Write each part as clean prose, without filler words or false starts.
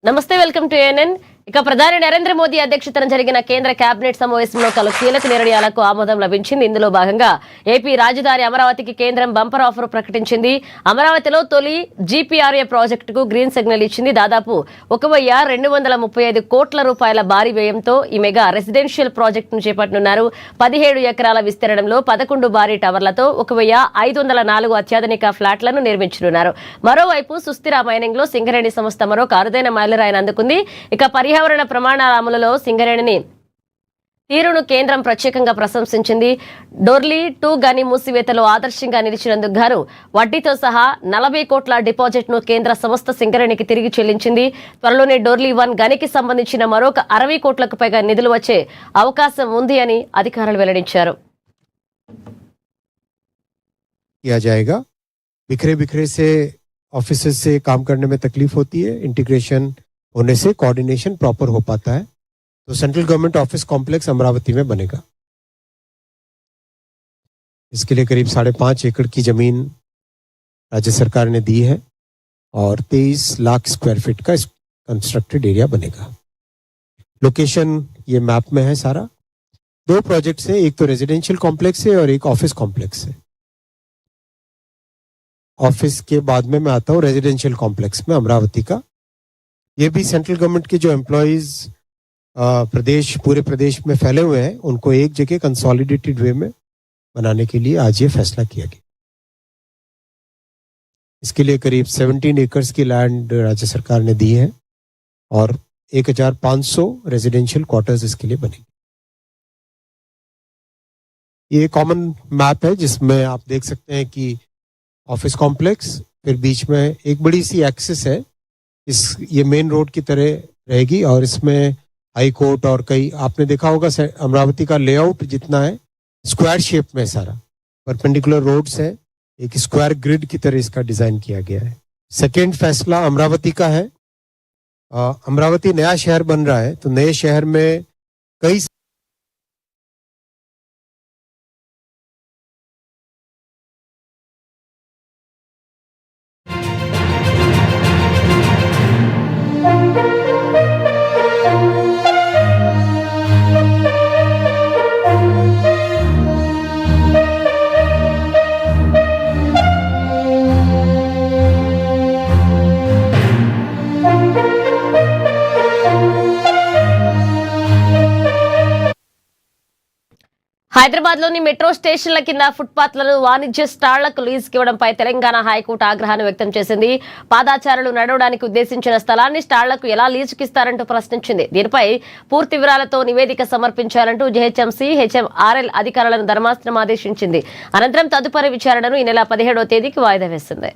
నమస్తే, welcome to ANN. ఇక ప్రధాని నరేంద్ర మోదీ అధ్యక్షతన జరిగిన కేంద్ర కేబినెట్ సమావేశంలో పలు కీలక నిర్ణయాలకు ఆమోదం లభించింది. ఇందులో భాగంగా ఏపీ రాజధాని అమరావతికి కేంద్రం బంపర్ ఆఫర్ ప్రకటించింది. అమరావతిలో తొలి జీపీఆర్ఏ ప్రాజెక్టుకు గ్రీన్ సిగ్నల్ ఇచ్చింది. దాదాపు 1,235 కోట్ల రూపాయల భారీ వ్యయంతో ఈ మెగా రెసిడెన్షియల్ ప్రాజెక్టును చేపట్టనున్నారు. 17 ఎకరాల విస్తీర్ణంలో 11 భారీ టవర్లతో 1,504 అత్యాధునిక ఫ్లాట్లను నిర్మించనున్నారు. మరోవైపు సుస్థిర మైనింగ్ లో సింగరేణి సంస్థ మరొక అరుదైన మైలురాయిని అందుకుంది. ఇక పర్యావరణ ప్రమాణాల అమలులో సింగరేణిని తీరును కేంద్రం ప్రత్యేకంగా ప్రశంసించింది. డోర్లీ 2 గని మూసివేతలో ఆదర్శంగా నిలిచినందుకు గాను వడ్డీతో సహా 40 కోట్ల డిపాజిట్ ను కేంద్ర సంస్థ సింగరేణికి తిరిగి చెల్లించింది. త్వరలోనే డోర్లీ 1 గనికి సంబంధించిన మరొక 60 కోట్లకు పైగా నిధులు వచ్చే అవకాశం ఉంది అని అధికారులు వెల్లడించారు. बिखरे बिखरे से ऑफिसेस से काम करने में तकलीफ होती है, इंटीग्रेशन होने से कोऑर्डिनेशन प्रॉपर हो पाता है. तो central government office complex Amravati में बनेगा. इसके लिए करीब 5.5 एकड़ की जमीन राज्य सरकार ने दी है और 23 लाख स्क्वायर फीट का कंस्ट्रक्टेड एरिया बनेगा. लोकेशन ये मैप में है सारा. 2 प्रोजेक्ट्स है, एक तो रेजिडेंशियल कॉम्प्लेक्स है और एक ऑफिस कॉम्प्लेक्स है. ऑफिस के बाद में मैं आता हूँ रेजिडेंशियल कॉम्प्लेक्स में अमरावती का. ये भी सेंट्रल गवर्नमेंट के जो एम्प्लॉयज पूरे प्रदेश में फैले हुए हैं उनको एक जगह कंसोलिडेटेड वे में बनाने के लिए आज ये फैसला किया गया. इसके लिए करीब 17 एकर्स की लैंड राज्य सरकार ने दी है और 1,500 रेजिडेंशियल क्वार्टर्स इसके लिए बनेंगे. ये कॉमन मैप है जिसमें आप देख सकते हैं कि ऑफिस कॉम्प्लेक्स, फिर बीच में एक बड़ी सी एक्सिस है, ये मेन रोड की तरह रहेगी और इसमें हाई कोर्ट और कई आपने देखा होगा अमरावती का लेआउट जितना है स्क्वायर शेप में सारा परपेंडिकुलर रोड्स है, एक स्क्वायर ग्रिड की तरह इसका डिजाइन किया गया है. सेकेंड फैसला अमरावती का है. अमरावती नया शहर बन रहा है तो नए शहर में कई హైదరాబాద్ లోని మెట్రో స్టేషన్ల కింద ఫుట్పాత్లను వాణిజ్య స్టాళ్లకు లీజుకి ఇవ్వడంపై తెలంగాణ హైకోర్టు ఆగ్రహాన్ని వ్యక్తం చేసింది. పాదాచారులు నడవడానికి ఉద్దేశించిన స్థలాన్ని స్టాళ్లకు ఎలా లీజుకిస్తారంటూ ప్రశ్నించింది. దీనిపై పూర్తి వివరాలతో నివేదిక సమర్పించాలంటూ జీహెచ్ఎంసీ, హెచ్ఎంఆర్ఎల్ అధికారులను ధర్మాసనం ఆదేశించింది. అనంతరం తదుపరి విచారణను ఈ నెల 17వ తేదీకి వాయిదా వేసింది.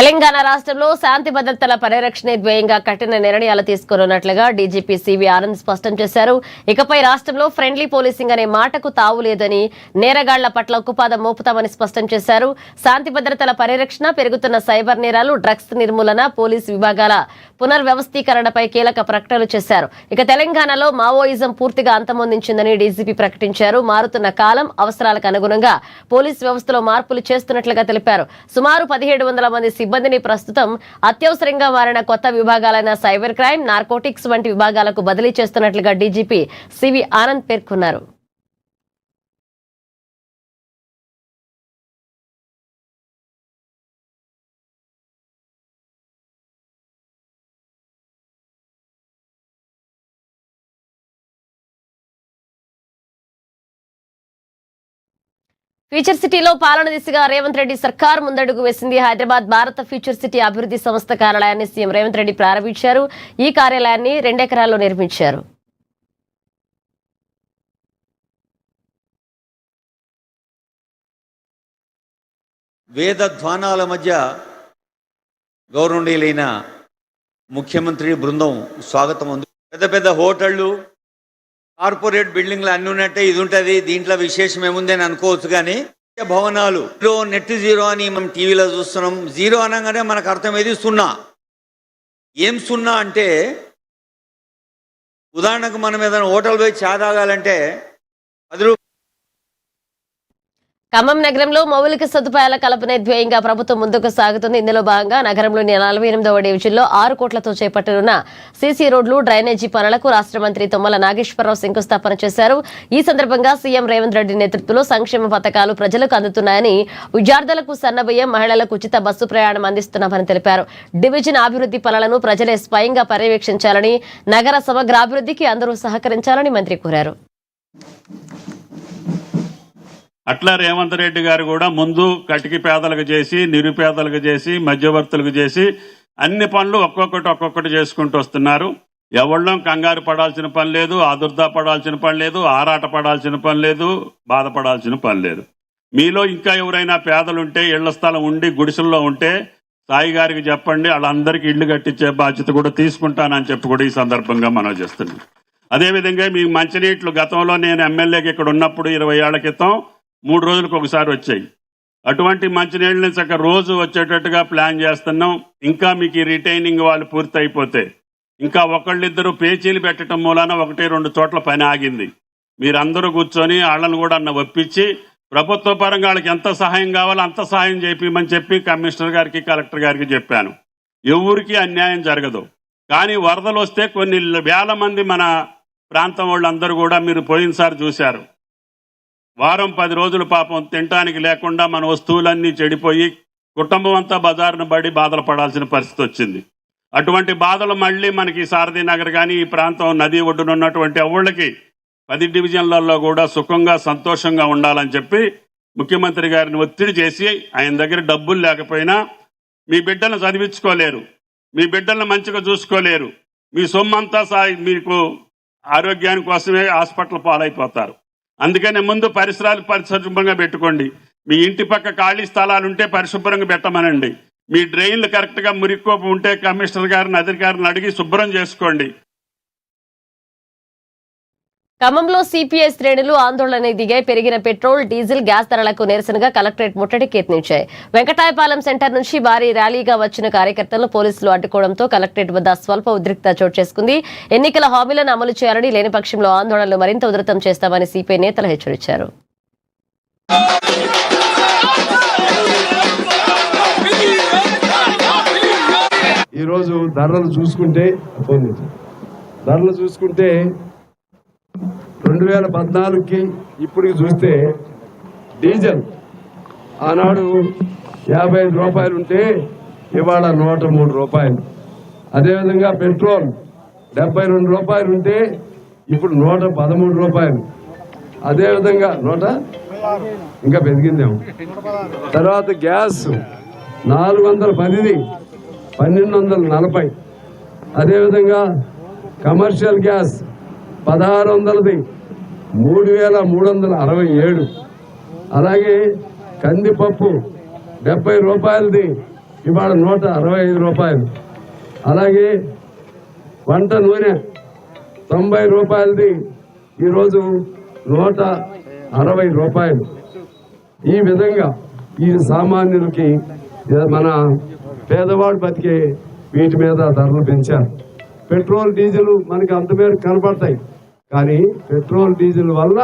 తెలంగాణ రాష్ట్రంలో శాంతి భద్రతల పరిరక్షణే ధ్యేయంగా కఠిన నిర్ణయాలు తీసుకోనున్నట్లుగా డీజీపీ సివి ఆనంద్ స్పష్టం చేశారు. ఇకపై రాష్ట్రంలో ఫ్రెండ్లీ పోలీసింగ్ అనే మాటకు తావు లేదని, నేరగాళ్ల పట్ల ఉక్కుపాదం మోపుతామని స్పష్టం చేశారు. శాంతి భద్రతల పరిరక్షణ, పెరుగుతున్న సైబర్ నేరాలు, డ్రగ్స్ నిర్మూలన, పోలీసు విభాగాల పునర్వ్యవస్థీకరణపై కీలక ప్రకటనలు చేశారు. ఇక తెలంగాణలో మావోయిజం పూర్తిగా అంతమొందించిందని డీజీపీ ప్రకటించారు. మారుతున్న కాలం అవసరాలకు అనుగుణంగా పోలీసు వ్యవస్థలో మార్పులు చేస్తున్నట్లుగా తెలిపారు. సుమారు 1700 మంది సిబ్బందిని ప్రస్తుతం అత్యవసరంగా మారిన కొత్త విభాగాలైన సైబర్ క్రైమ్, నార్కోటిక్స్ వంటి విభాగాలకు బదిలీ చేస్తున్నట్లుగా డీజీపీ సివి ఆనంద్ పేర్కొన్నారు. ఫ్యూచర్ సిటీలో పాలన దిశగా రేవంత్ రెడ్డి సర్కార్ ముందడుగు వేసింది. హైదరాబాద్ భారత ఫ్యూచర్ సిటీ అభివృద్ధి సంస్థ కార్యాలయాన్ని సీఎం రేవంత్ రెడ్డి ప్రారంభించారు. ఈ కార్యాలయాన్ని 2 ఎకరాల్లో నిర్మించారు. వేద ధ్వానాల మధ్య గౌరవనీయులైన ముఖ్యమంత్రి బృందం స్వాగతం ఉంది. పెద్ద పెద్ద హోటళ్ళు, కార్పొరేట్ బిల్డింగ్లు అన్నీ ఉన్నట్టే ఇది ఉంటుంది, దీంట్లో విశేషం ఏముంది అని అనుకోవచ్చు. కానీ భవనాలు నెట్ జీరో అని మనం టీవీలో చూస్తున్నాం. జీరో అనగానే మనకు అర్థమేది సున్నా. ఏం సున్నా అంటే, ఉదాహరణకు మనం ఏదైనా హోటల్ పోయి చా తాగాలంటే 10 రూపాయలు. ఖమ్మం నగరంలో మౌలిక సదుపాయాల కల్పనే ధ్యేయంగా ప్రభుత్వం ముందుకు సాగుతుంది. ఇందులో భాగంగా నగరంలోని 48వ డివిజన్లో 6 కోట్లతో చేపట్టనున్న సీసీ రోడ్లు, డ్రైనేజీ పనులకు రాష్ట్ర మంత్రి తుమ్మల నాగేశ్వరరావు శంకుస్థాపన చేశారు. ఈ సందర్భంగా సీఎం రేవంత్ రెడ్డి నేతృత్వంలో సంక్షేమ పథకాలు ప్రజలకు అందుతున్నాయని, విద్యార్థులకు సన్నబియ్యం, మహిళలకు ఉచిత బస్సు ప్రయాణం అందిస్తున్నామని తెలిపారు. డివిజన్ అభివృద్ధి పనులను ప్రజలే స్వయంగా పర్యవేక్షించాలని, నగర సమగ్రాభివృద్ధికి అందరూ సహకరించాలని మంత్రి కోరారు. అట్లా రేవంత్ రెడ్డి గారు కూడా ముందు కటికి పేదలకు చేసి, నిరుపేదలకు చేసి, మధ్యవర్తులకు చేసి అన్ని పనులు ఒక్కొక్కటి చేసుకుంటూ వస్తున్నారు. ఎవళ్ళం కంగారు పడాల్సిన పని లేదు, ఆదుర్దా పడాల్సిన పని లేదు, ఆరాట పడాల్సిన పని లేదు, బాధపడాల్సిన పని లేదు. మీలో ఇంకా ఎవరైనా పేదలుంటే, ఇళ్ల స్థలం ఉండి గుడిసెల్లో ఉంటే సాయి గారికి చెప్పండి, వాళ్ళందరికీ ఇళ్లు కట్టించే బాధ్యత కూడా తీసుకుంటానని చెప్పి కూడా ఈ సందర్భంగా మనం చేస్తున్నాం. అదేవిధంగా మీ మంచినీళ్ళు గతంలో నేను ఎమ్మెల్యేకి ఇక్కడ ఉన్నప్పుడు 20 ఏళ్ల క్రితం 3 రోజులకు ఒకసారి వచ్చాయి. అటువంటి మంచినీళ్ళని చక్కగా రోజు వచ్చేటట్టుగా ప్లాన్ చేస్తున్నాం. ఇంకా మీకు ఈ రిటైనింగ్ వాళ్ళు పూర్తి అయిపోతే, ఇంకా ఒకళ్ళిద్దరు పేచీలు పెట్టడం మూలాన 1-2 చోట్ల పని ఆగింది. మీరందరూ కూర్చొని వాళ్ళని కూడా ఒప్పించి ప్రభుత్వ పరంగా వాళ్ళకి ఎంత సహాయం కావాలో అంత సహాయం చేయమని చెప్పి కమిషనర్ గారికి, కలెక్టర్ గారికి చెప్పాను. ఎవరికి అన్యాయం జరగదు. కానీ వరదలు వస్తే కొన్ని వేల మంది మన ప్రాంతం వాళ్ళందరూ కూడా మీరు పోయినసారి చూశారు. వారం 10 రోజులు పాపం తినటానికి లేకుండా మన వస్తువులన్నీ చెడిపోయి కుటుంబం అంతా బజారును పడి బాధలు పడాల్సిన పరిస్థితి వచ్చింది. అటువంటి బాధలు మళ్ళీ మనకి సారథి నగర్ కానీ ఈ ప్రాంతం నది ఒడ్డున ఉన్నటువంటి ఊళ్ళకి 10 డివిజన్లలో కూడా సుఖంగా సంతోషంగా ఉండాలని చెప్పి ముఖ్యమంత్రి గారిని ఒత్తిడి చేసి, ఆయన దగ్గర డబ్బులు లేకపోయినా మీ బిడ్డలను చదివించుకోలేరు, మీ బిడ్డలను మంచిగా చూసుకోలేరు, మీ సొమ్మంతా మీకు ఆరోగ్యాని కోసమే హాస్పిటల్ పాలైపోతారు. అందుకని ముందు పరిసరాలు పరిశుభ్రంగా పెట్టుకోండి. మీ ఇంటి పక్క ఖాళీ స్థలాలు ఉంటే పరిశుభ్రంగా పెట్టమనండి. మీ డ్రైన్లు కరెక్ట్గా మురిక్కోపు ఉంటే కమిషనర్ గారిని, అధికారిని అడిగి శుభ్రం చేసుకోండి. ఖమ్మంలో సిపిఐ శ్రేణులు ఆందోళన దిగాయి. పెరిగిన పెట్రోల్, డీజిల్, గ్యాస్ ధరలకు నిరసనగా కలెక్టరేట్ ముట్టడికి యత్నించాయి. వెంకటాయపాలెం సెంటర్ నుంచి భారీ ర్యాలీగా వచ్చిన కార్యకర్తలను పోలీసులు అడ్డుకోవడంతో కలెక్టరేట్ వద్ద స్వల్ప ఉద్రిక్తత చోటు చేసుకుంది. ఎన్నికల హామీలను అమలు చేయాలని, లేని పక్షంలో ఆందోళనలు మరింత ఉధృతం చేస్తామని సిపిఐ నేతలు హెచ్చరించారు. ఈరోజు ధరలు చూసుకుంటే 2014కి ఇప్పటికి చూస్తే డీజిల్ ఆనాడు 55 రూపాయలు ఉంటే ఇవాళ 103 రూపాయలు. అదేవిధంగా పెట్రోల్ 72 రూపాయలు ఉంటే ఇప్పుడు 113 రూపాయలు. అదేవిధంగా ఇంకా పెరిగిందేమో. తర్వాత గ్యాస్ 410ది 1240. అదేవిధంగా కమర్షియల్ గ్యాస్ 1600ది 3367. అలాగే కందిపప్పు 70 రూపాయలది ఇవాళ 165 రూపాయలు. అలాగే వంట నూనె 90 రూపాయలది ఈరోజు 160 రూపాయలు. ఈ విధంగా ఈ సామాన్యులకి మన పేదవాడు బతికే వీటి మీద ధరలు పెంచారు. పెట్రోల్ డీజిల్ మనకి అంత మేరకు కనపడతాయి, కానీ పెట్రోల్ డీజిల్ వల్ల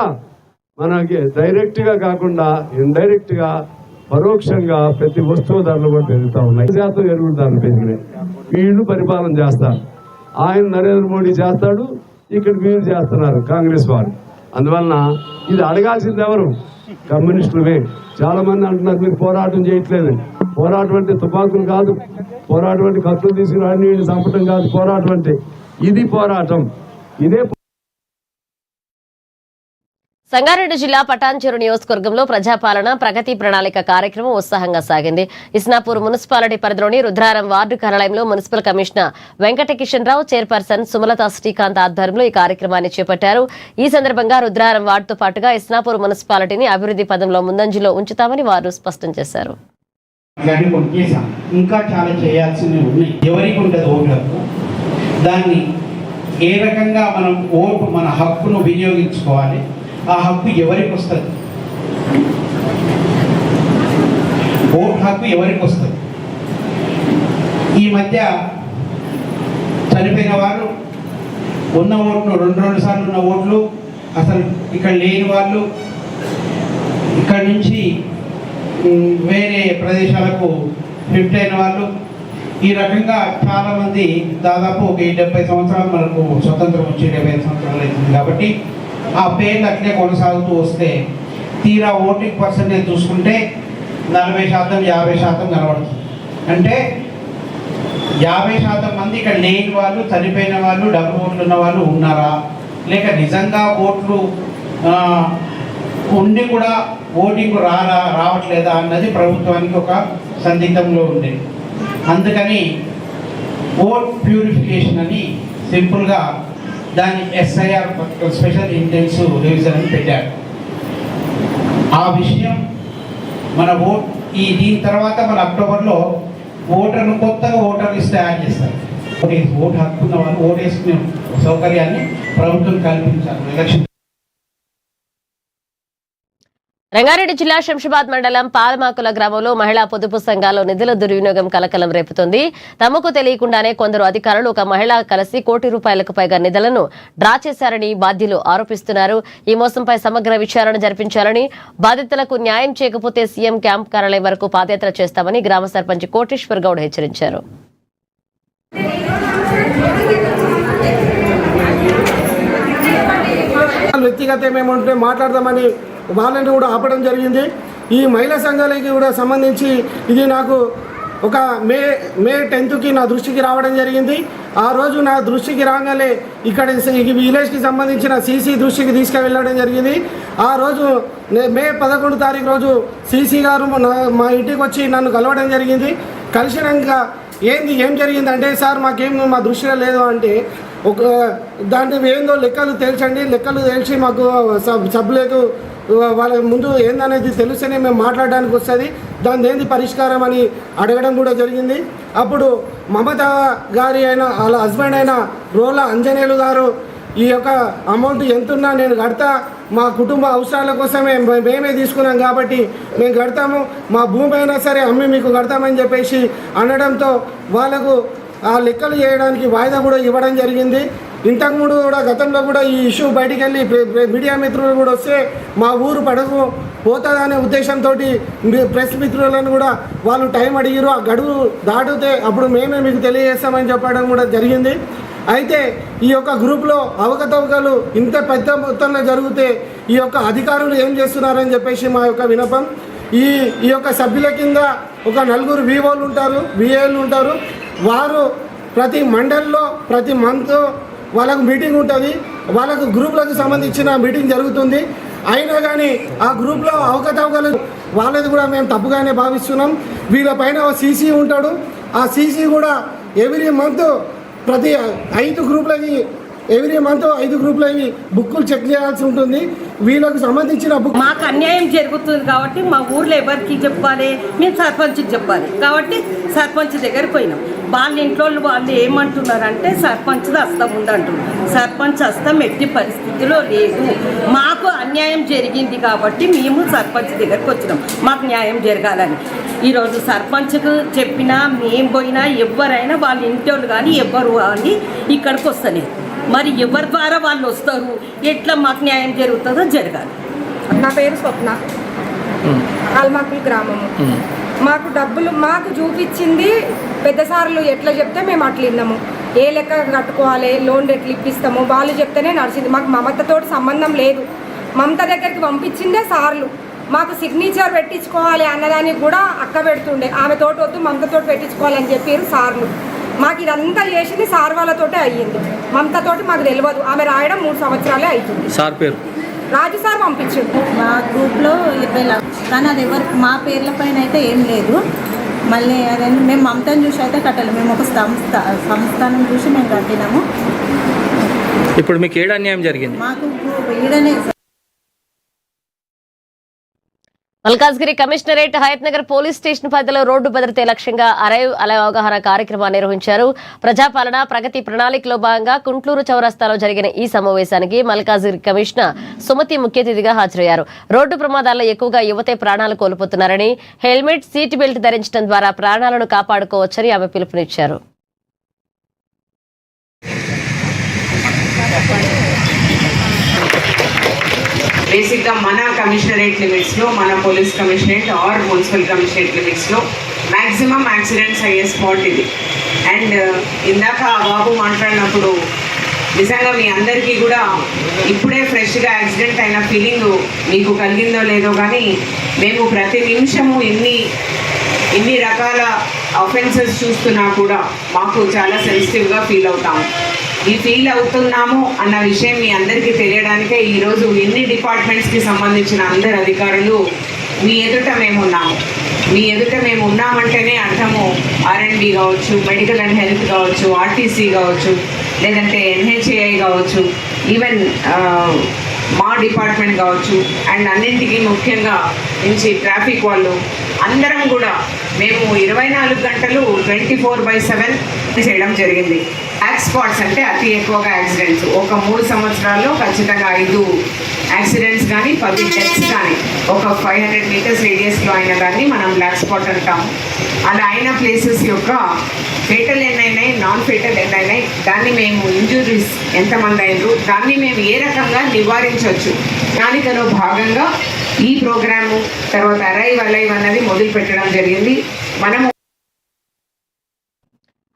మనకి డైరెక్ట్గా కాకుండా ఇండైరెక్ట్గా పరోక్షంగా ప్రతి వస్తువు ధరలు కూడా పెరుగుతూ ఉన్నాయి. 5% ఎరువుల ధరలు పెరిగినాయి. వీళ్ళు పరిపాలన చేస్తారు. ఆయన నరేంద్ర మోడీ చేస్తాడు, ఇక్కడ వీళ్ళు చేస్తున్నారు కాంగ్రెస్ వారు. అందువలన ఇది అడగాల్సింది ఎవరు? కమ్యూనిస్టులమే. చాలా మంది అంటున్నారు మీరు పోరాటం చేయట్లేదు. పోరాటం అంటే తుపాకులు కాదు, పోరాటం అంటే కత్తులు తీసుకురాని వీళ్ళు చంపటం కాదు. పోరాటం అంటే ఇది పోరాటం. ఇదే సంగారెడ్డి జిల్లా పటాన్చెరు నియోజకవర్గంలో ప్రజాపాలన ప్రగతి ప్రణాళిక కార్యక్రమం ఉత్సాహంగా సాగింది. ఇస్నాపూర్ మున్సిపాలిటీ పరిధిలోని రుద్రారం వార్డు కార్యాలయంలో మున్సిపల్ కమిషనర్ వెంకటకిషన్ రావు, చైర్పర్సన్ సుమలత శ్రీకాంత్ ఆధ్వర్యంలో ఈ కార్యక్రమాన్ని చేపట్టారు. ఈ సందర్భంగా రుద్రారం వార్డుతో పాటుగా ఇస్నాపూర్ మున్సిపాలిటీని అభివృద్ధి పదంలో ముందంజలో ఉంచుతామని వారు స్పష్టం చేశారు. ఇంకా చాలా చేయాల్సినవి ఉన్నాయి. ఎవరికి ఉంటుంది ఓటు హక్కు, దాన్ని ఏ రకంగా మనం మన హక్కును వినియోగించుకోవాలి, ఆ హక్కు ఎవరికి వస్తుంది, ఓటు హక్కు ఎవరికి వస్తుంది. ఈ మధ్య చనిపోయిన వారు ఉన్న ఓట్లు 2 సార్లు ఉన్న ఓట్లు, అసలు ఇక్కడ లేని వాళ్ళు ఇక్కడ నుంచి వేరే ప్రదేశాలకు షిఫ్ట్ అయిన వాళ్ళు, ఈ రకంగా చాలామంది దాదాపు ఒక 70 సంవత్సరాలు మనకు స్వతంత్రం వచ్చి 75 సంవత్సరాలు అవుతుంది. కాబట్టి ఆ పేర్లు అట్లే కొనసాగుతూ వస్తే తీరా ఓటింగ్ పర్సెంటేజ్ చూసుకుంటే 40% 50% కనబడుతుంది. అంటే 50% మంది ఇక్కడ లేని వాళ్ళు, చనిపోయిన వాళ్ళు, డబ్బు ఓట్లు ఉన్న వాళ్ళు ఉన్నారా, లేక నిజంగా ఓట్లు ఉండి కూడా ఓటింగ్ రావట్లేదా అన్నది ప్రభుత్వానికి ఒక సందిగ్ధంలో ఉంది. అందుకని ఓట్ ప్యూరిఫికేషన్ అని సింపుల్గా దాన్ని SIR స్పెషల్ ఇంటెన్సివ్ రివిజన్ అని పెట్టారు. ఆ విషయం మన దీని తర్వాత మన అక్టోబర్లో కొత్తగా ఓటర్ లిస్ట్ తయారు చేస్తారు. ఓటు హక్కు ఉన్న వాళ్ళు ఓటు వేసుకునే సౌకర్యాన్ని ప్రభుత్వం కల్పించాలి. ఎలక్షన్ రంగారెడ్డి జిల్లా శంషాబాద్ మండలం పాలమాకుల గ్రామంలో మహిళా పొదుపు సంఘాల్లో నిధుల దుర్వినియోగం కలకలం రేపుతోంది. తమకు తెలియకుండానే కొందరు అధికారులు ఒక మహిళ కలిసి ₹1 కోటి పైగా నిధులను డ్రా చేశారని బాధ్యులు ఆరోపిస్తున్నారు. ఈ మోసంపై సమగ్ర విచారణ జరిపించాలని, బాధితులకు న్యాయం చేయకపోతే సీఎం క్యాంప్ కార్యాలయం వరకు పాదయాత్ర చేస్తామని గ్రామ సర్పంచ్ కోటేశ్వర్ గౌడ్ హెచ్చరించారు. వ్యక్తిగతమేమంటే మాట్లాడదామని వాళ్ళని కూడా ఆపడం జరిగింది. ఈ మహిళా సంఘాలకి కూడా సంబంధించి ఇది నాకు ఒక మే 10కి నా దృష్టికి రావడం జరిగింది. ఆ రోజు నా దృష్టికి రాగానే ఇక్కడ ఈ విలేజ్కి సంబంధించిన సీసీ దృష్టికి తీసుకువెళ్ళడం జరిగింది. ఆ రోజు మే 11 తారీఖు రోజు సీసీ గారు మా ఇంటికి వచ్చి నన్ను కలవడం జరిగింది. కలిసినాక ఏం జరిగిందంటే, సార్ మా దృష్టిలో లేదు అంటే, ఒక దాంట్లో ఏందో లెక్కలు తేల్చండి, లెక్కలు తేల్చి మాకు సభ్యులకు వాళ్ళ ముందు ఏందనేది తెలుస్తేనే మేము మాట్లాడడానికి వస్తుంది, దాని ఏంది పరిష్కారం అని అడగడం కూడా జరిగింది. అప్పుడు మమత గారి వాళ్ళ హస్బెండ్ అయిన రోల అంజనేయులు గారు ఈ యొక్క అమౌంట్ ఎంతున్నా నేను కడతా, మా కుటుంబ అవసరాల కోసమే మేమే తీసుకున్నాం కాబట్టి మేము కడతాము, మా భూమి అయినా సరే అమ్మి మీకు కడతామని చెప్పేసి అనడంతో వాళ్ళకు ఆ లెక్కలు చేయడానికి వాయిదా కూడా ఇవ్వడం జరిగింది. ఇంతకుముందు కూడా గతంలో కూడా ఈ ఇష్యూ బయటికి వెళ్ళి మీడియా మిత్రులు కూడా వస్తే మా ఊరు పడకు పోతుందనే ఉద్దేశంతో ప్రెస్ మిత్రులను కూడా వాళ్ళు టైం అడిగారు. ఆ గడువు దాటితే అప్పుడు మేమే మీకు తెలియజేస్తామని చెప్పడం కూడా జరిగింది. అయితే ఈ యొక్క గ్రూప్లో అవకతవకలు ఇంత పెద్ద మొత్తంలో జరిగితే ఈ యొక్క అధికారులు ఏం చేస్తున్నారని చెప్పేసి మా యొక్క వినపం. ఈ యొక్క సభ్యుల కింద ఒక 4 VOలు ఉంటారు, VAలు ఉంటారు. వారు ప్రతి మండల్లో ప్రతి మంత్ వాళ్ళకు మీటింగ్ ఉంటుంది, వాళ్ళకు గ్రూపులకు సంబంధించిన మీటింగ్ జరుగుతుంది. అయినా కానీ ఆ గ్రూప్లో అవకతవకలు వాళ్ళది కూడా మేము తప్పుగానే భావిస్తున్నాం. వీళ్ళపైన సీసీ ఉంటాడు, ఆ సీసీ కూడా ఎవ్రీ మంత్ ప్రతి 5 గ్రూపులకి ఎవ్రీ మంత్ 5 గ్రూపులు అవి బుక్కులు చెక్ చేయాల్సి ఉంటుంది. వీళ్ళకు సంబంధించిన బుక్ మాకు అన్యాయం జరుగుతుంది కాబట్టి మా ఊర్లో ఎవరికి చెప్పాలి, మేము సర్పంచ్కి చెప్పాలి కాబట్టి సర్పంచ్ దగ్గరికి పోయినాం. వాళ్ళ ఇంట్లో వాళ్ళు ఏమంటున్నారంటే సర్పంచ్ హస్తం ఉందంటున్నారు. సర్పంచ్ హస్తం ఎట్టి పరిస్థితిలో లేదు. మాకు అన్యాయం జరిగింది కాబట్టి మేము సర్పంచ్ దగ్గరికి వచ్చినాం మాకు న్యాయం జరగాలని. ఈరోజు సర్పంచ్కు చెప్పినా మేము పోయినా ఎవరైనా వాళ్ళ ఇంటోళ్ళు కానీ ఎవరు కానీ ఇక్కడికి వస్తలేదు. మరి ఎవరి ద్వారా వాళ్ళు వస్తారు, ఎట్లా మాకు న్యాయం జరుగుతుందో జరగాలి. నా పేరు స్వప్న, ఆల్మాకుల్ గ్రామము. మాకు డబ్బులు మాకు చూపించింది పెద్ద సార్లు ఎట్లా చెప్తే మేము అట్లా విన్నాము. ఏ లెక్క కట్టుకోవాలి, లోన్ ఎట్లా ఇప్పిస్తాము వాళ్ళు చెప్తేనే నడిచింది. మాకు మమతతో సంబంధం లేదు. మమత దగ్గరికి పంపించిందే సార్లు. మాకు సిగ్నేచర్ పెట్టించుకోవాలి అన్నదానికి కూడా అక్క పెడుతుండే. ఆమె తోటి వద్దు మమతతో పెట్టించుకోవాలని చెప్పారు సార్లు. మాకు ఇదంతా చేసింది సార్ వాళ్ళతోటే అయ్యింది. మమతతోటి మాకు తెలియదు. ఆమె రాయడం 3 సంవత్సరాలే అవుతుంది. సార్ పేరు రాజు సార్ పంపించిండు. మా గ్రూప్లో 20 లక్షలు, కానీ అది ఎవరికి మా పేర్ల పైన అయితే ఏం లేదు. మళ్ళీ అదే మేము మమతను చూసి అయితే కట్టాలి. మేము ఒక సంస్థానం చూసి మేము కట్టినాము. ఇప్పుడు మీకు ఏడు అన్యాయం జరిగింది? మాకు ఈడనే Malkajgiri commissionerate Hayat Nagar police station పరిధిలో రోడ్డు భద్రతే లక్ష్యంగా అరైవ్ అలా అవగాహన కార్యక్రమాన్ని నిర్వహించారు. ప్రజాపాలన ప్రగతి ప్రణాళికలో భాగంగా కుంట్లూరు చౌరస్తాలో జరిగిన ఈ సమావేశానికి మల్కాజ్గిరి కమిషనర్ సుమతి ముఖ్య అతిథిగా హాజరయ్యారు. రోడ్డు ప్రమాదాల్లో ఎక్కువగా యువతే ప్రాణాలు కోల్పోతున్నారని, హెల్మెట్ సీట్ బెల్ట్ ధరించడం ద్వారా ప్రాణాలను కాపాడుకోవచ్చని ఆమె పిలుపునిచ్చారు. బేసిక్గా మన కమిషనరేట్ లిమిట్స్లో, మన police commissionerate or municipal commissionerate లిమిట్స్లో మ్యాక్సిమం యాక్సిడెంట్స్ అయ్యే స్పాట్ ఇది. అండ్ ఇందాక బాబు మాట్లాడినప్పుడు నిజంగా మీ అందరికీ కూడా ఇప్పుడే ఫ్రెష్గా యాక్సిడెంట్ అయిన ఫీలింగ్ మీకు కలిగిందో లేదో, కానీ మేము ప్రతి నిమిషము ఇన్ని రకాల అఫెన్సెస్ చూస్తున్నా కూడా మాకు చాలా సెన్సిటివ్గా ఫీల్ అవుతాము. ఈ ఫీల్ అవుతున్నాము అన్న విషయం మీ అందరికీ తెలియడానికే ఈరోజు ఇన్ని డిపార్ట్మెంట్స్కి సంబంధించిన అందరు అధికారులు మీ ఎదుట మేమున్నాము. మీ ఎదుట మేము ఉన్నామంటేనే అర్థము R&B కావచ్చు, మెడికల్ అండ్ హెల్త్ కావచ్చు, RTC కావచ్చు, లేదంటే NHAI కావచ్చు, ఈవెన్ మా డిపార్ట్మెంట్ కావచ్చు, అండ్ అన్నింటికీ ముఖ్యంగా నుంచి ట్రాఫిక్ వాళ్ళు అందరం కూడా మేము 24 గంటలు 24/7 చేయడం జరిగింది. బ్లాక్ స్పాట్స్ అంటే అతి ఎక్కువగా యాక్సిడెంట్స్, ఒక 3 సంవత్సరాల్లో ఖచ్చితంగా 5 యాక్సిడెంట్స్ కానీ 10 డెత్స్ కానీ ఒక 500 మీటర్స్ రేడియస్లో అయిన దాన్ని మనం బ్లాక్ స్పాట్ అంటాము. అలా అయిన ప్లేసెస్ యొక్క ఫేటల్ ఎన్నైనాయి, నాన్ ఫేటల్ ఎన్నైనాయి, దాన్ని మేము ఇంజురీస్ ఎంతమంది అయినరు, దాన్ని మేము ఏ రకంగా నివారించవచ్చు ప్రణాళికలో భాగంగా ఈ ప్రోగ్రాము తర్వాత అరైవ్ అన్నది మొదలు పెట్టడం జరిగింది. మనము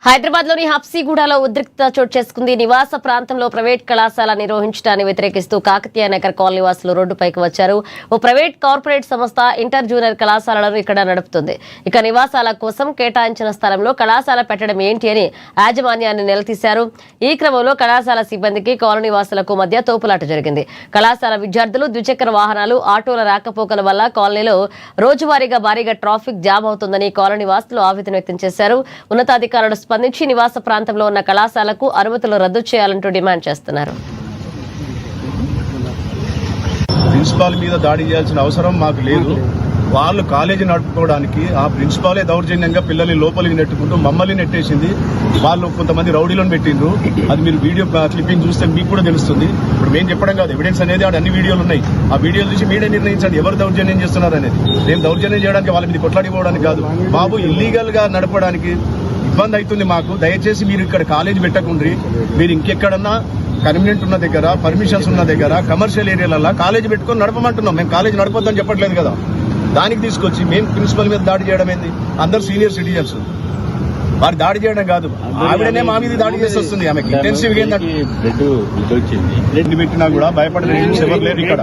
హైదరాబాద్ లోని హబ్సీగూడలో ఉద్రిక్తత చోటు చేసుకుంది. నివాస ప్రాంతంలో ప్రైవేట్ కళాశాల నిర్వహించడాన్ని వ్యతిరేకిస్తూ కాకతీయ నగర్ కాలనీ వాసులు రోడ్డుపైకి వచ్చారు. ఓ ప్రైవేట్ కార్పొరేట్ సంస్థ ఇంటర్ జూనియర్ కళాశాలను ఇక్కడ నడుపుతుంది. ఇక నివాసాల కోసం కేటాయించిన స్థలంలో కళాశాల పెట్టడం ఏంటి అని యాజమాన్యాన్ని నిలదీశారు. ఈ క్రమంలో కళాశాల సిబ్బందికి కాలనీ వాసులకు మధ్య తోపులాట జరిగింది. కళాశాల విద్యార్థులు, ద్విచక్ర వాహనాలు, ఆటోల రాకపోకల వల్ల కాలనీలో రోజువారీగా భారీగా ట్రాఫిక్ జామ్ అవుతుందని కాలనీ వాసులు ఆవేదన వ్యక్తం చేశారు. ఉన్నతాధికారులు స్పందించి నివాస ప్రాంతంలో ఉన్న కళాశాలకు అనుమతులు రద్దు చేయాలంటూ డిమాండ్ చేస్తున్నారు. ప్రిన్సిపాల్ మీద దాడి చేయాల్సిన అవసరం మాకు లేదు. వాళ్ళు కాలేజీ నడుపుకోవడానికి ఆ ప్రిన్సిపాలే దౌర్జన్యంగా పిల్లల్ని లోపలికి నెట్టుకుంటూ మమ్మల్ని నెట్టేసింది. వాళ్ళు కొంతమంది రౌడీలను పెట్టిండ్రు. అది మీరు వీడియో క్లిప్పింగ్ చూస్తే మీకు కూడా తెలుస్తుంది. ఇప్పుడు మేము చెప్పడం కాదు, ఎవిడెన్స్ అనేది అన్ని వీడియోలు ఉన్నాయి. ఆ వీడియోలు చూసి మీరే నిర్ణయించండి ఎవరు దౌర్జన్యం చేస్తున్నారు అనేది. మేము దౌర్జన్యం చేయడానికి వాళ్ళ మీద కొట్లాడిపోవడానికి కాదు. బాబు ఇల్లీగల్ గా నడపడానికి ఇబ్బంది అవుతుంది మాకు. దయచేసి మీరు ఇక్కడ కాలేజీ పెట్టకుండ్రి. మీరు ఇంకెక్కడన్నా కన్వీనియంట్ ఉన్న దగ్గర, పర్మిషన్స్ ఉన్న దగ్గర, కమర్షియల్ ఏరియాలలో కాలేజీ పెట్టుకొని నడపమంటున్నాం. మేము కాలేజీ నడపొద్దని చెప్పట్లేదు కదా. దానికి తీసుకొచ్చి మేము ప్రిన్సిపల్ మీద దాడి చేయడం ఏంది? అందరు సీనియర్ సిటిజన్స్, వారు దాడి చేయడం కాదు. ఆవిడనే మా మీద దాడి చేసి వస్తుంది. ఆమెకి ఇంటెన్సివ్ గా పెట్టినా కూడా భయపడే ఎవరు లేరు ఇక్కడ.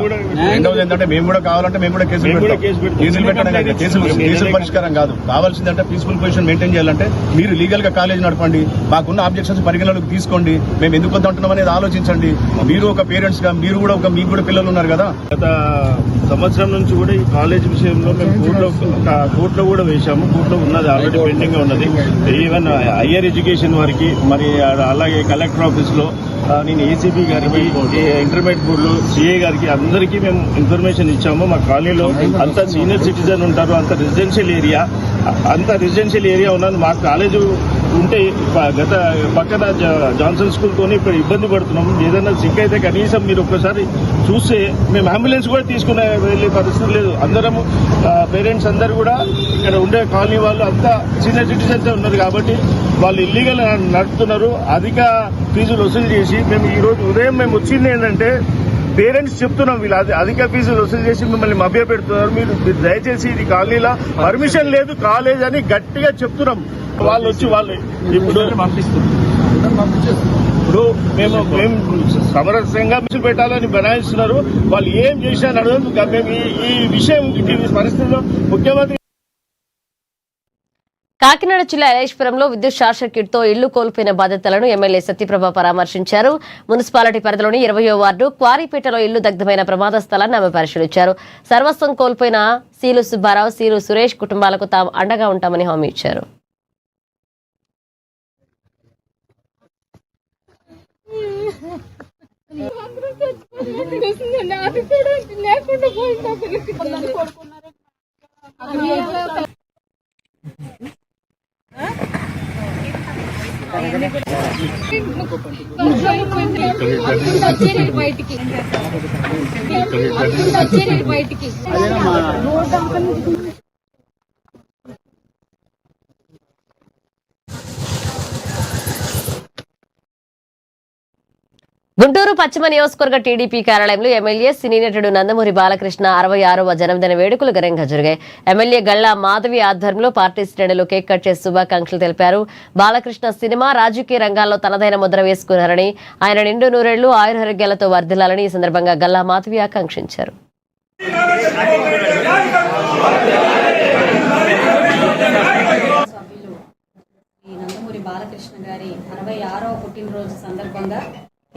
రెండవది ఏంటంటే మేము కూడా కావాలంటే మేము కూడా కేసులు పెట్టడం కాదు, కేసుల పరిష్కారం కాదు. కావాల్సిందంటే పీస్ఫుల్ పొజిషన్ మెయింటైన్ చేయాలంటే మీరు లీగల్ గా కాలేజ్ నడపండి, మాకున్న ఆబ్జెక్షన్స్ పరిగణలోకి తీసుకోండి, మేము ఎందుకు వద్దంటున్నాం అనేది ఆలోచించండి. మీరు ఒక పేరెంట్స్ గా మీరు కూడా మీకు కూడా పిల్లలు ఉన్నారు కదా. గత సంవత్సరం నుంచి కూడా ఈ కాలేజ్ విషయంలో మేము కోర్టులో కూడా వేశాము. కోర్టులో ఉన్నది ఆల్రెడీ పెండింగ్ గా ఉన్నది. ఈవెన్ హయ్యర్ ఎడ్యుకేషన్ వారికి మరి అలాగే కలెక్టర్ ఆఫీస్లో నేను ఏసీబీ గారికి ఇంటర్మీడియట్ బోర్డులో సిఏ గారికి అందరికీ మేము ఇన్ఫర్మేషన్ ఇచ్చాము. మా కాలనీలో అంతా సీనియర్ సిటిజన్ ఉంటారు, అంత రెసిడెన్షియల్ ఏరియా ఉన్నది. మా కాలేజీ ఉంటే గత పక్కన జాన్సన్ స్కూల్తో ఇప్పుడు ఇబ్బంది పడుతున్నాము. ఏదైనా సిక్ అయితే కనీసం మీరు ఒక్కసారి చూస్తే మేము అంబులెన్స్ కూడా తీసుకునే వెళ్ళే పరిస్థితి లేదు. అందరము పేరెంట్స్ అందరు కూడా ఇక్కడ ఉండే కాలనీ వాళ్ళు అంతా సీనియర్ సిటిజన్స్ ఉన్నారు కాబట్టి వాళ్ళు ఇల్లీగల్ నడుపుతున్నారు. అధిక ఫీజులు వసూలు చేసి మేము ఈ రోజు ఉదయం మేము వచ్చింది ఏంటంటే పేరెంట్స్ చెప్తున్నాం వీళ్ళు అధిక ఫీజులు వసూలు చేసి మిమ్మల్ని మభ్య పెడుతున్నారు, మీరు దయచేసి ఇది కాలనీలో పర్మిషన్ లేదు కాలేజ్ అని గట్టిగా చెప్తున్నాం. వాళ్ళు వచ్చి వాళ్ళు ఇప్పుడు ఇప్పుడు మేము సమరస్యంగా పెట్టాలని బనాయిస్తున్నారు. వాళ్ళు ఏం చేసినా అడగదు. మేము ఈ విషయం పరిస్థితుల్లో ముఖ్యమంత్రి కాకినాడ జిల్లా ఎలేశ్వరంలో విద్యుత్ షార్ట్ సర్క్యూట్ తో ఇళ్లు కోల్పోయిన బాధితులను ఎమ్మెల్యే సత్యప్రభ పరామర్శించారు. మున్సిపాలిటీ పరిధిలోని 20వ వార్డు క్వారీపేటలో ఇళ్లు దగ్ధమైన ప్రమాద స్థలాన్ని ఆమె పరిశీలించారు. సర్వస్వం కోల్పోయిన సీలు సుబ్బారావు, సీలు సురేష్ కుటుంబాలకు తాము అండగా ఉంటామని హామీ ఇచ్చారు. బయటికి గుంటూరు పశ్చిమ నియోజకవర్గ టీడీపీ కార్యాలయంలో ఎమ్మెల్యే సినీ నటుడు నందమూరి బాలకృష్ణ 66వ జన్మదిన వేడుకలు ఘనంగా జరిగాయి. ఎమ్మెల్యే గల్లా మాధవి ఆధ్వర్యంలో పార్టీ శ్రేణులు కేక్ కట్ చేసి శుభాకాంక్షలు తెలిపారు. బాలకృష్ణ సినిమా రాజకీయ రంగాల్లో తనదైన ముద్ర వేసుకున్నారని, ఆయన నిండు నూరేళ్లు ఆయురారోగ్యాలతో వర్ధిల్లాలని ఈ సందర్భంగా గల్లా మాధవి ఆకాంక్షించారు. నందమూరి బాలకృష్ణ గారి 66వ పుట్టినరోజు సందర్భంగా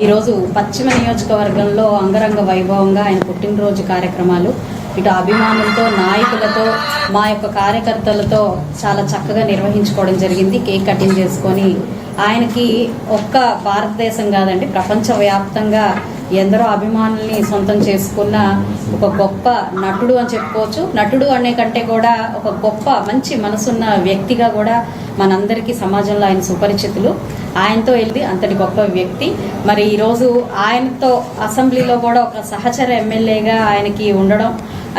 ఈరోజు పశ్చిమ నియోజకవర్గంలో అంగరంగ వైభవంగా ఆయన పుట్టినరోజు కార్యక్రమాలు ఇటు అభిమానులతో, నాయకులతో, మా యొక్క కార్యకర్తలతో చాలా చక్కగా నిర్వహించుకోవడం జరిగింది. కేక్ కటింగ్ చేసుకొని ఆయనకి ఒక్క భారతదేశం కాదండి, ప్రపంచవ్యాప్తంగా ఎందరో అభిమానుల్ని సొంతం చేసుకున్న ఒక గొప్ప నటుడు అని చెప్పుకోవచ్చు. నటుడు అనే కంటే కూడా ఒక గొప్ప మంచి మనసున్న వ్యక్తిగా కూడా మనందరికీ సమాజంలో ఆయన సుపరిచితులు. ఆయనతో వెళ్ళి అంతటి గొప్ప వ్యక్తి. మరి ఈరోజు ఆయనతో అసెంబ్లీలో కూడా ఒక సహచర ఎమ్మెల్యేగా ఆయనకి ఉండడం,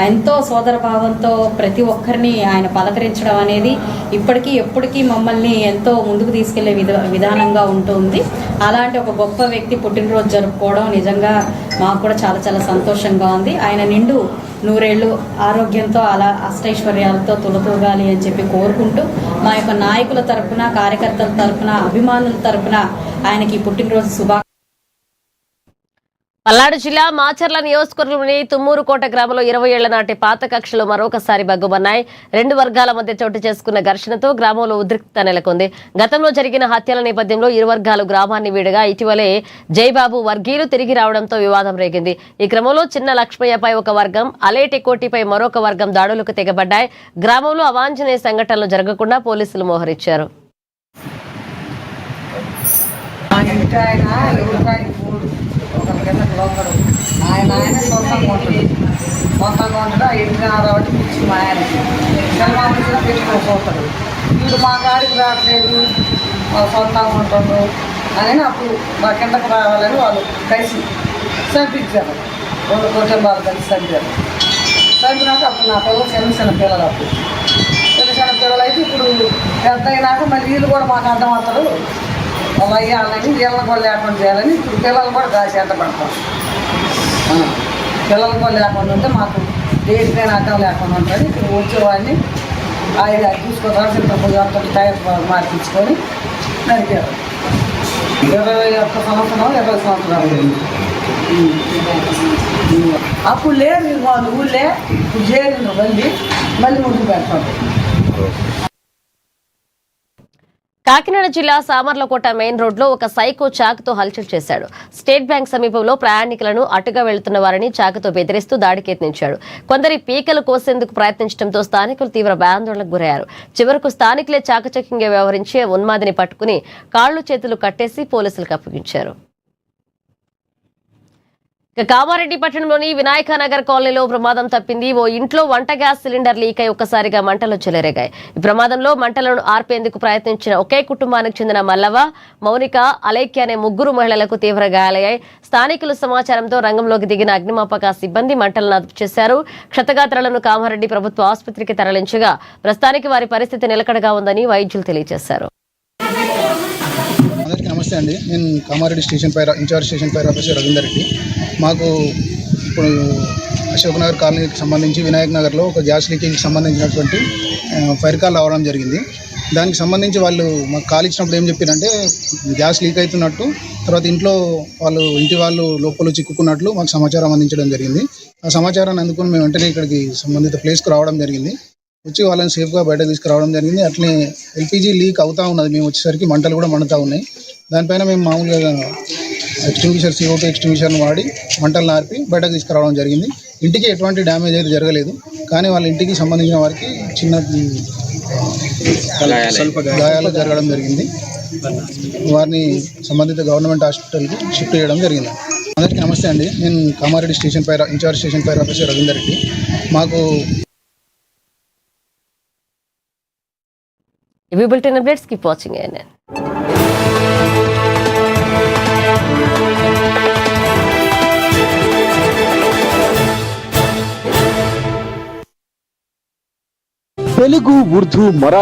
ఎంతో సోదర భావంతో ప్రతి ఒక్కరిని ఆయన పలకరించడం అనేది ఇప్పటికీ ఎప్పటికీ మమ్మల్ని ఎంతో ముందుకు తీసుకెళ్లే విధానంగా ఉంటుంది. అలాంటి ఒక గొప్ప వ్యక్తి పుట్టినరోజు జరుపుకోవడం నిజంగా మాకు కూడా చాలా చాలా సంతోషంగా ఉంది. ఆయన నిండు నూరేళ్లు ఆరోగ్యంతో అలా అష్టైశ్వర్యాలతో తులతూగాలి అని చెప్పి కోరుకుంటూ మా యొక్క నాయకుల తరపున, కార్యకర్తల తరపున, అభిమానుల తరపున ఆయనకి పుట్టినరోజు పల్నాడు జిల్లా మాచర్ల నియోజకవర్గంలోని తుమ్మూరుకోట గ్రామంలో 20 ఏళ్ల నాటి పాత కక్షలు మరొకసారి బగ్గుమన్నాయి. రెండు వర్గాల మధ్య చోటు చేసుకున్న ఘర్షణతో గ్రామంలో ఉద్రిక్తత నెలకొంది. గతంలో జరిగిన హత్యల నేపథ్యంలో ఇరు వర్గాలు గ్రామాన్ని వీడగా ఇటీవలే జైబాబు వర్గీయులు తిరిగి రావడంతో వివాదం రేగింది. ఈ క్రమంలో చిన్న లక్ష్మయ్యపై ఒక వర్గం, అలేటి కోటిపై మరొక వర్గం దాడులకు తెగబడ్డాయి. గ్రామంలో అవాంఛనీయ సంఘటనలు జరగకుండా పోలీసులు మోహరించారు. ఆయన సొంతంగా ఉంటాడు. ఆ ఇంటి కాబట్టి పిచ్చి మా ఆయనకి జన్మాంలో పెట్టుకోపోతాడు. వీడు మా గాడికి రావట్లేదు, సొంతంగా ఉంటాడు అని అప్పుడు మా కిందకు రావాలని వాళ్ళు కలిసి చంపించారు. 2 కుటుంబాలు కలిసి చంపారు. చంపినాక అప్పుడు నా పిల్లలు చిన్న పిల్లలు, అప్పుడు చిన్న పిల్లలు అయితే ఇప్పుడు పెద్ద అయినాక మళ్ళీ వీళ్ళు కూడా మాకు అర్థమవుతారు, వాళ్ళు అయ్యాలని వీళ్ళని కూడా లేకుండా చేయాలని ఇప్పుడు పిల్లలు కూడా చేత పడతాం. పిల్లలు కూడా లేకుండా ఉంటే మాకు దేనికైనా అర్థం లేకుండా ఉంటుంది. ఇప్పుడు వచ్చేవాడిని ఆయన చూసుకోవాలి, చింతపూజ టైర్ మార్పించుకొని నడిపారు. 21 సంవత్సరం 20 సంవత్సరాలు అప్పుడు లేదు వాళ్ళు ఊళ్ళే, ఇప్పుడు చేరిండ్రు మళ్ళీ ముందుకు పెడతారు. కాకినాడ జిల్లా సామర్లకోట మెయిన్ రోడ్లో ఒక సైకో చాకుతో హల్చల్ చేశాడు. స్టేట్ బ్యాంక్ సమీపంలో ప్రయాణికులను అటుగా వెళ్తున్న వారిని చాకుతో బెదిరిస్తూ దాడికి యత్నించాడు. కొందరి పీకలు కోసేందుకు ప్రయత్నించడంతో స్థానికులు తీవ్ర భయాందోళనకు గురయ్యారు. చివరకు స్థానికులే చాకచక్యంగా వ్యవహరించి ఉన్మాదిని పట్టుకుని కాళ్లు చేతులు కట్టేసి పోలీసులకు అప్పగించారు. కామారెడ్డి పట్టణంలోని వినాయక నగర్ కాలనీలో ప్రమాదం తప్పింది. ఓ ఇంట్లో వంట గ్యాస్ సిలిండర్ లీక్ అయి ఒక్కసారిగా మంటలు చెలరేగాయి. ఈ ప్రమాదంలో మంటలను ఆర్పేందుకు ప్రయత్నించిన ఒకే కుటుంబానికి చెందిన మల్లవ, మౌనిక, అలేఖ్య అనే 3 మహిళలకు తీవ్ర గాయాలయ్యాయి. స్థానికులు సమాచారంతో రంగంలోకి దిగిన అగ్నిమాపక సిబ్బంది మంటలను అదుపు చేశారు. క్షతగాత్రులను కామారెడ్డి ప్రభుత్వ ఆసుపత్రికి తరలించగా ప్రస్తుతానికి వారి పరిస్థితి నిలకడగా ఉందని వైద్యులు తెలియజేశారు. అందరికీ నమస్తే అండి. నేను కామారెడ్డి స్టేషన్ పై incharge station fire officer Ravinder Reddy. మాకు ఇప్పుడు అశోక్ నగర్ కాలనీకి సంబంధించి వినాయక్ నగర్లో ఒక గ్యాస్ లీకేజ్కి సంబంధించినటువంటి ఫైర్ కాల్ రావడం జరిగింది. దానికి సంబంధించి వాళ్ళు మాకు కాల్ ఇచ్చినప్పుడు ఏం చెప్పారంటే గ్యాస్ లీక్ అవుతున్నట్టు, తర్వాత ఇంటి వాళ్ళు లోపల చిక్కుకున్నట్లు మాకు సమాచారం అందించడం జరిగింది. ఆ సమాచారాన్ని అందుకుని మేము వెంటనే ఇక్కడికి సంబంధిత ప్లేస్కి రావడం జరిగింది. వచ్చి వాళ్ళని సేఫ్గా బయట తీసుకురావడం జరిగింది. అట్లనే ఎల్పిజి లీక్ అవుతూ ఉన్నది. మేము వచ్చేసరికి మంటలు కూడా మండుతూ ఉన్నాయి. దానిపైన మేము మామూలుగా CO2 ఎక్స్టింగ్విషర్ని వాడి మంటలను ఆర్పి బయటకు తీసుకురావడం జరిగింది. ఇంటికి ఎటువంటి డ్యామేజ్ అయితే జరగలేదు, కానీ వాళ్ళ ఇంటికి సంబంధించిన వారికి చిన్న గాయాలు జరగడం జరిగింది. వారిని సంబంధిత గవర్నమెంట్ హాస్పిటల్కి షిఫ్ట్ చేయడం జరిగింది. అందరికీ నమస్తే అండి. నేను కామారెడ్డి స్టేషన్ పై incharge station fire officer Ravinder Reddy. మాకు ఇవి bulletin updates. Keep watching ANN. Telugu, Urdu, Marathi